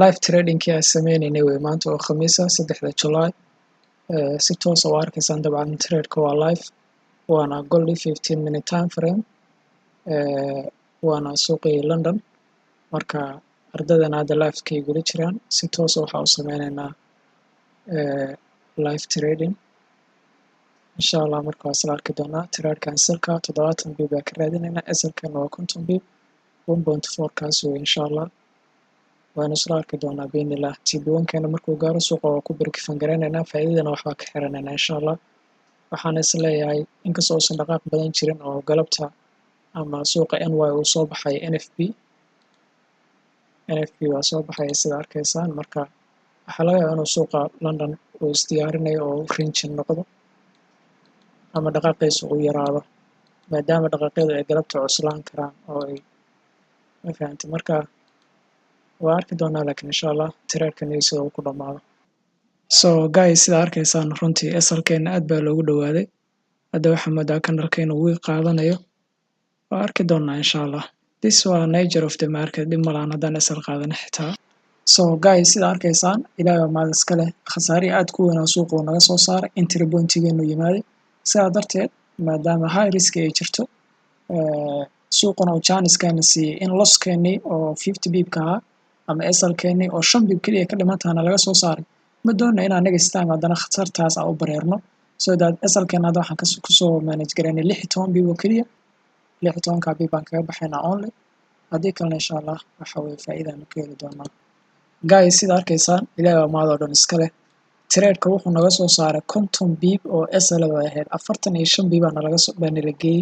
live trading kii aan sameynayna wey maanta oo khamiisa 3 July si toos ah u arkaysaan dabcan trade-ka waa live waana goldie 15 minute time frame waana suuqii London marka ardadana hadda live-kay gula jiraan si toos ah waxa u sameynaynaa live trading inshallah marka waa isla arki doonaa trade-kan silka 70 bib baa ka raadinaynaa asalkana waa 50 bib 1.4 kaas wey inshallah waana isla arki doonaa biidhnillah TB1keena markuu gaaro suuqa waa ku barkifan garaynaynaa faa'iidadana waxbaa ka xiranaynaa inshallah waxaan is leeyahay inkastoo uusan dhaqaaq badan jirin oo galabta ama suuqa NY uu soo baxay NFP waa soo baxaya sida arkaysaan marka waxaa laga yaabaa inuu suuqa London uu isdiyaarinayo oo range noqdo ama dhaqaaqiisa uu yaraado maadaama dhaqaaqyadu ay galabta cuslaan karaan oo ay ma fahantay marka waa arki doonaa laakiin inshallah trade-kan iyo sida uu ku dhamaado so guys sida arkaysaan runtii asalkeena aad baa loogu dhawaaday hadda waxaa moodaa kanalkeena wuu qaadanayo waa arki doonaa inshallah this was nature of the market dhib malaan haddaan asal qaadana xitaa so guys sida arkaysaan ilaahay waa mahad iska leh khasaare aad ku weyn oo suuqa uu naga soo saaray entry point-geenu yimaaday sidaa darteed maadaama high risk ay jirto suuquna uu chance-keena siiyey in loss-keenii oo 50 bib-ka ahaa ama asalkeenii oo 5 bib keliya ka dhimantaana laga soo saaray ma doonayno inaan next time haddana khatartaas aan u bareerno so that asalkeena hadda waxaan kusoo manage garaynay 16 bib oo keliya 16ka bib baan kaga baxaynaa only haddii kalena inshallah waxa weye faa'iidaanu ka heli doonaa guys sida arkaysaan ilaahay waa mahad oo dhan iska leh trade-ka wuxuu naga soo saaray 50 bib oo asalada ahayd 45 bib baa nala geeyey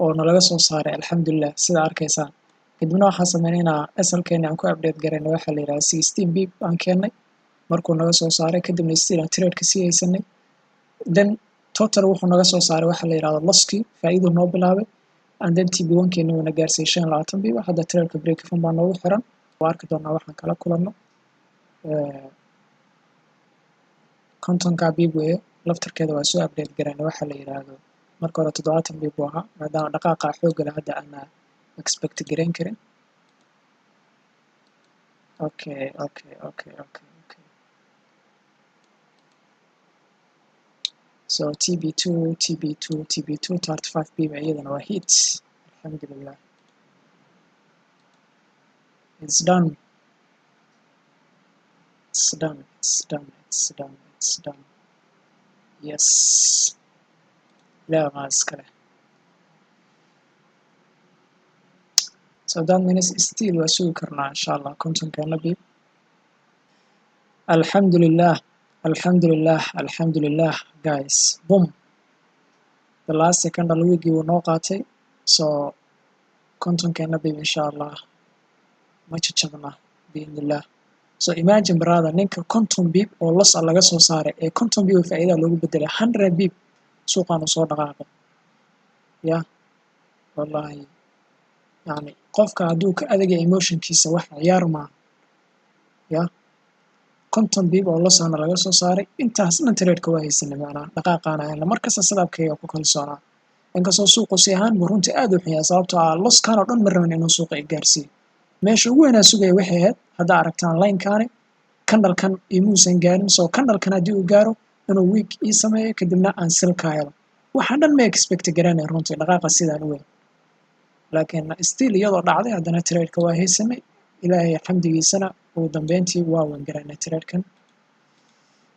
oo nalaga soo saaray alxamdulillah sida arkaysaan kadibna waxaan sameynaynaa asalkeena aan ku update garayna waxaa la yidhaha 16 bib aan keennay markuu naga soo saaray kadibna still aan trade-ka sii haysanay then total wuxuu naga soo saaray waxaa la yidhahdo loss-kii faa'iiduu noo bilaabay and then TB1keena wuuna gaarsiiyey 25 bib hadda trade-ka break even baa noogu xiran waa arki doonaa waxaan kala kulanno 50ka bib weye laftarkeeda waa soo update garayna waxaa la yidhaahdo marka hore 70 bib buu ahaa maadaama dhaqaaqa xoogga leh hadda aan expect garayn karin okay so TB2 35 bib iyadana waa hit alxamdulillah it's done yes ilaahay waa iska leh so that means still waa sugi karnaa inshallah 50keena bib alxamdulillah guys boom the last second week wuu noo qaatay so 50keena bib inshallah ma jajabna biidhnillah so imagine brother ninka 50 bib oo loss laga soo saaray ee 50 bib oo faa'iida loogu bedelay 100 bib suuqaanu soo dhaqaaqay ya wallahi yani qofka hadduu ka adagay emotionkiisa wax ciyaar maaha ya 50 bib oo loss ana laga soo saaray intaas dhan trade-ka waa haysanay macnaha dhaqaaqaana hayna markasta sadabkayga ku kalsoonaa inkastoo suuqu si ahaan buu runtii aad u xiyaa sababtoo ah loss-kaan oo dhan ma rabin inuu suuqa i gaarsiiyo meesha ugu weynaa sugaya waxay ahayd haddaa aragtaan line-kaani candle-kan imuusan gaarin so candle-kan haddii uu gaaro inuu week ii sameeyo kadibna aan silka helo waxaan dhan ma expect garanay runtii dhaqaaqa sidaan u weyn laakiin still iyadoo dhacday haddana trade-ka waa haysanay ilaahay xamdigiisana ugu dambeyntii waa weyn garanay trade-kan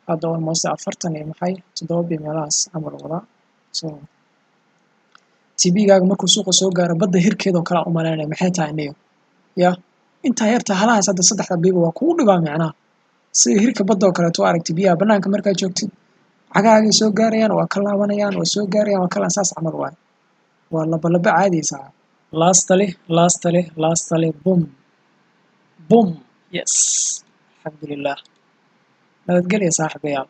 hadda almost 40 iyo maxay 7 bib meelahaas camal wadaa so TB-gaaga markuu suuqa soo gaaro badda hirkeedoo kale u malaynaya maxay tahay niyo ya intaa yarta halahaas hadda 3 bib waa kugu dhibaa macnaha sida hirka badda oo kaleeto aragti biyaha banaanka markaa joogtid cagaagay soo gaarayaan waa ka laabanayaan waa soo gaarayaan waa kala saas camal waa laba caadiysa lastly boom yes alxamdulillah nabadgelya saaxiibayaal